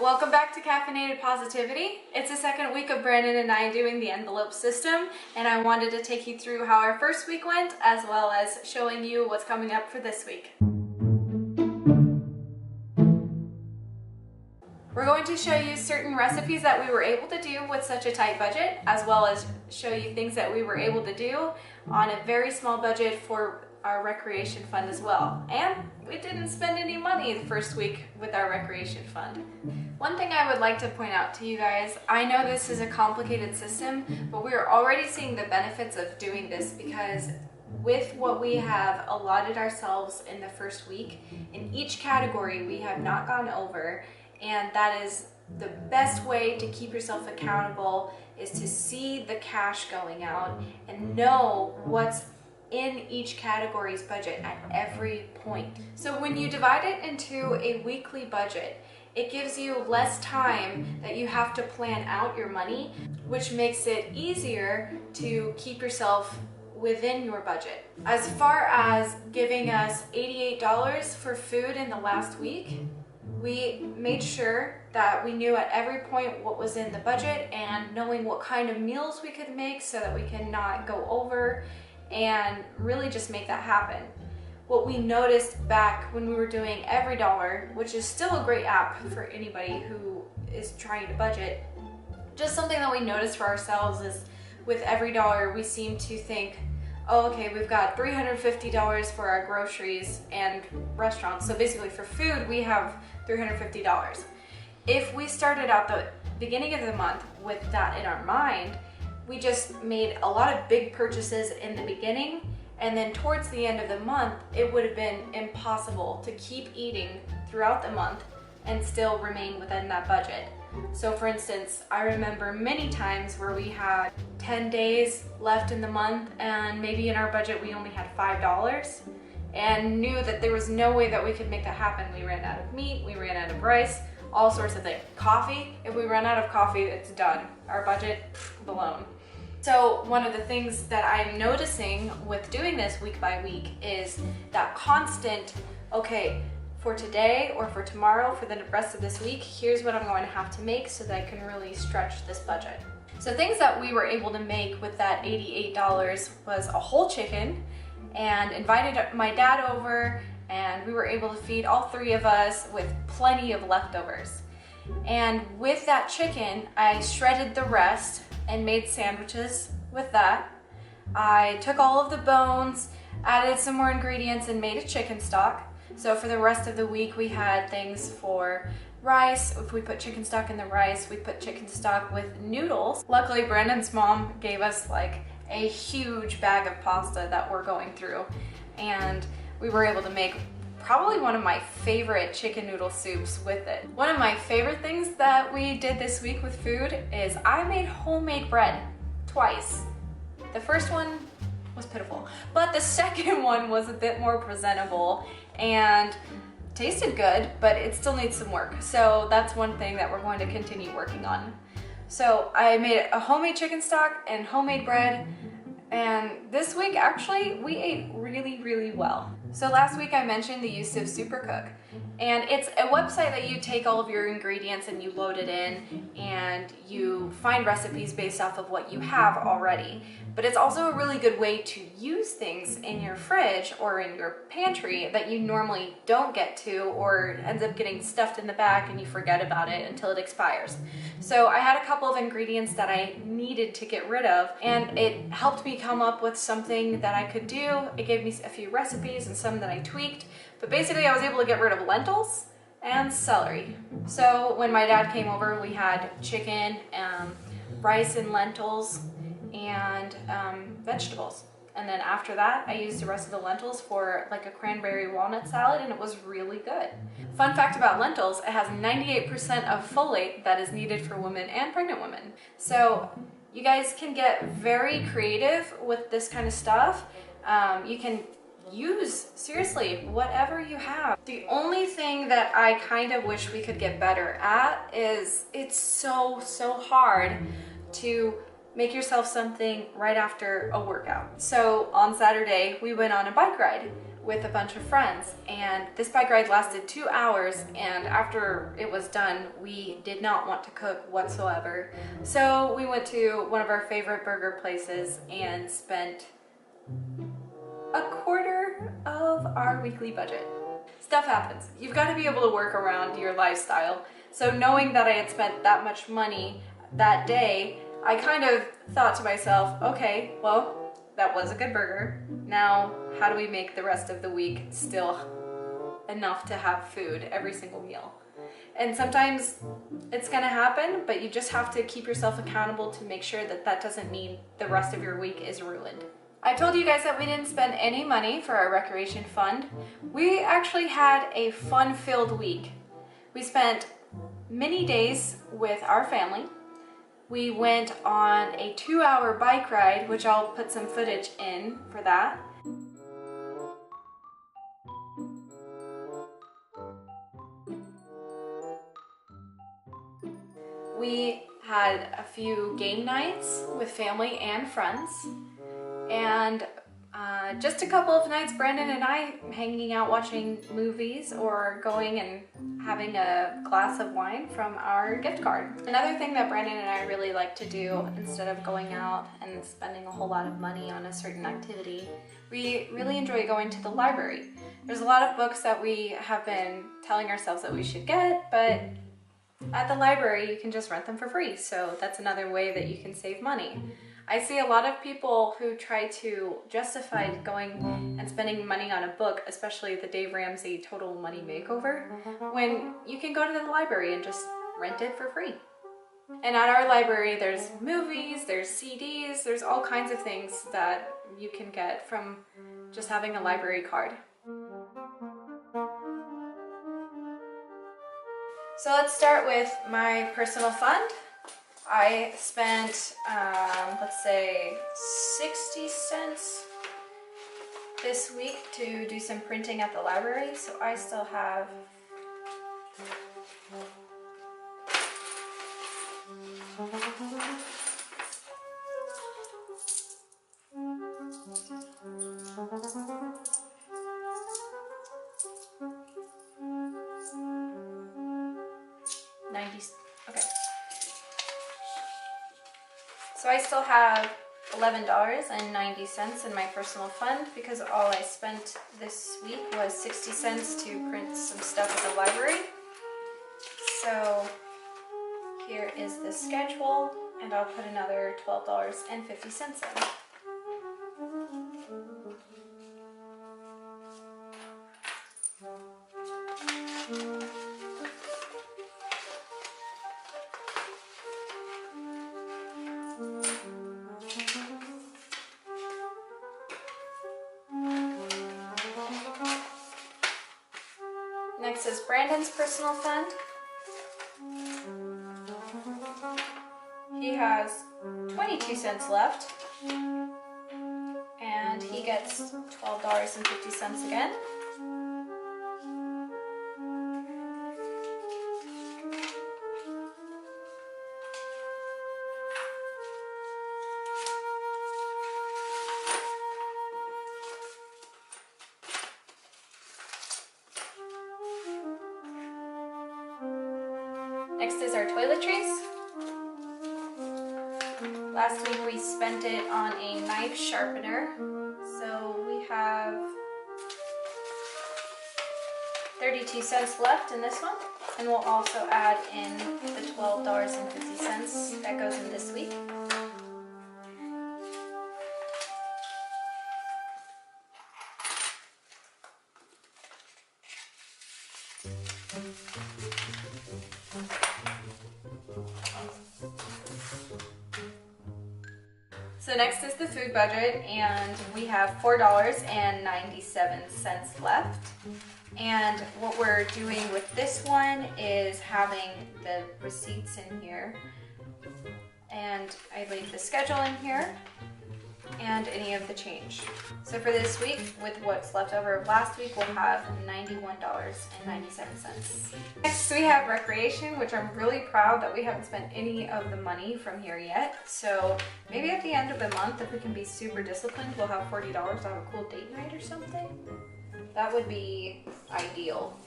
welcome back to Caffeinated Positivity. It's the second week of Brandon and I doing the envelope system, and I wanted to take you through how our first week went, as well as showing you what's coming up for this week. We're going to show you certain recipes that we were able to do with such a tight budget, as well as show you things that we were able to do on a very small budget for our recreation fund as well. And we didn't spend any money the first week with our recreation fund. One thing I would like to point out to you guys, I know this is a complicated system, but we're already seeing the benefits of doing this because with what we have allotted ourselves in the first week, in each category we have not gone over, and that is the best way to keep yourself accountable is to see the cash going out and know what's in each category's budget at every point. So when you divide it into a weekly budget, it gives you less time that you have to plan out your money, which makes it easier to keep yourself within your budget. As far as giving us $88 for food in the last week, we made sure that we knew at every point what was in the budget and knowing what kind of meals we could make so that we can not go over and really just make that happen. What we noticed back when we were doing Every Dollar, which is still a great app for anybody who is trying to budget, just something that we noticed for ourselves is with Every Dollar we seem to think, oh, okay, we've got $350 for our groceries and restaurants. So basically for food, we have $350. If we started out the beginning of the month with that in our mind, we just made a lot of big purchases in the beginning, and then towards the end of the month, it would have been impossible to keep eating throughout the month and still remain within that budget. So for instance, I remember many times where we had 10 days left in the month and maybe in our budget we only had $5 and knew that there was no way that we could make that happen. We ran out of meat, we ran out of rice, all sorts of things. Coffee, if we run out of coffee, it's done. Our budget, blown. So one of the things that I'm noticing with doing this week by week is that constant, okay, for today or for tomorrow, for the rest of this week, here's what I'm going to have to make so that I can really stretch this budget. So things that we were able to make with that $88 was a whole chicken, and invited my dad over, and we were able to feed all three of us with plenty of leftovers. And with that chicken, I shredded the rest and made sandwiches with that. I took all of the bones, added some more ingredients, and made a chicken stock. So for the rest of the week, we had things for rice. If we put chicken stock in the rice, we put chicken stock with noodles. Luckily, Brandon's mom gave us like a huge bag of pasta that we're going through. And we were able to make probably one of my favorite chicken noodle soups with it. One of my favorite things that we did this week with food is I made homemade bread twice. The first one was pitiful, but the second one was a bit more presentable and tasted good, but it still needs some work. So that's one thing that we're going to continue working on. So I made a homemade chicken stock and homemade bread, and this week actually we ate really, really well. So last week I mentioned the use of Supercook, and it's a website that you take all of your ingredients and you load it in and you find recipes based off of what you have already. But it's also a really good way to use things in your fridge or in your pantry that you normally don't get to, or ends up getting stuffed in the back and you forget about it until it expires. So I had a couple of ingredients that I needed to get rid of, and it helped me come up with something that I could do. It gave me a few recipes and some that I tweaked, but basically I was able to get rid of lentils and celery. So when my dad came over, we had chicken, rice and lentils, and vegetables. And then after that, I used the rest of the lentils for like a cranberry walnut salad, and it was really good. Fun fact about lentils, it has 98% of folate that is needed for women and pregnant women. So you guys can get very creative with this kind of stuff. You can use, seriously, whatever you have. The only thing that I kind of wish we could get better at is it's so hard to make yourself something right after a workout. So on Saturday, we went on a bike ride. with a bunch of friends, and this bike ride lasted 2 hours, and after it was done we did not want to cook whatsoever. So we went to one of our favorite burger places and spent a quarter of our weekly budget. Stuff happens. You've got to be able to work around your lifestyle. So knowing that I had spent that much money that day, I kind of thought to myself, okay, well, that was a good burger. Now, how do we make the rest of the week still enough to have food every single meal? And sometimes it's gonna happen, but you just have to keep yourself accountable to make sure that that doesn't mean the rest of your week is ruined. I told you guys that we didn't spend any money for our recreation fund. We actually had a fun-filled week. We spent many days with our family. We went on a 2-hour bike ride, which I'll put some footage in for that. We had a few game nights with family and friends, and just a couple of nights Brandon and I hanging out watching movies or going and having a glass of wine from our gift card. Another thing that Brandon and I really like to do instead of going out and spending a whole lot of money on a certain activity, we really enjoy going to the library. There's a lot of books that we have been telling ourselves that we should get, but at the library you can just rent them for free, so that's another way that you can save money. I see a lot of people who try to justify going and spending money on a book, especially the Dave Ramsey Total Money Makeover, when you can go to the library and just rent it for free. And at our library there's movies, there's CDs, there's all kinds of things that you can get from just having a library card. So let's start with my personal fund. I spent, let's say, 60 cents this week to do some printing at the library, so I still have okay. So I still have $11.90 in my personal fund because all I spent this week was 60 cents to print some stuff at the library. So here is the schedule, and I'll put another $12.50 in. Next is Brandon's personal fund. He has 22 cents left, and he gets $12.50 again. Next is our toiletries. Last week we spent it on a knife sharpener, so we have 32 cents left in this one, and we'll also add in the $12.50 that goes in this week. So next is the food budget, and we have $4.97 left. And what we're doing with this one is having the receipts in here, and I leave the schedule in here and any of the change. So for this week, with what's left over of last week, we'll have $91.97. Next we have recreation, which I'm really proud that we haven't spent any of the money from here yet. So maybe at the end of the month, if we can be super disciplined, we'll have $40 to have a cool date night or something. That would be ideal.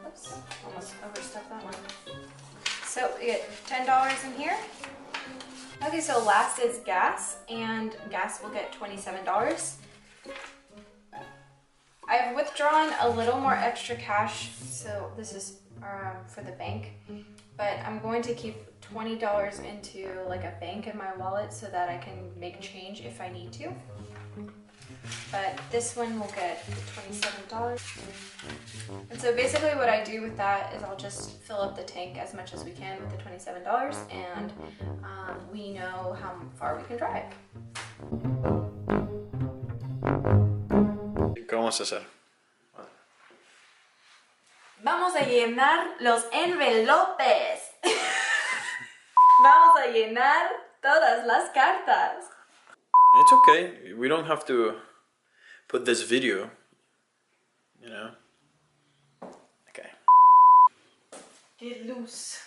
Oops, almost overstuffed that one. So we get $10 in here. Okay, so last is gas, and gas will get $27. I've withdrawn a little more extra cash, so this is for the bank, but I'm going to keep $20 into like a bank in my wallet so that I can make change if I need to. But this one will get $27. And so basically what I do with that is I'll just fill up the tank as much as we can with the $27, and we know how far we can drive. ¿Qué vamos a hacer? Vamos a llenar los envelopes. Vamos a llenar todas las cartas. It's okay. We don't have to put this video, you know. Okay. Get loose.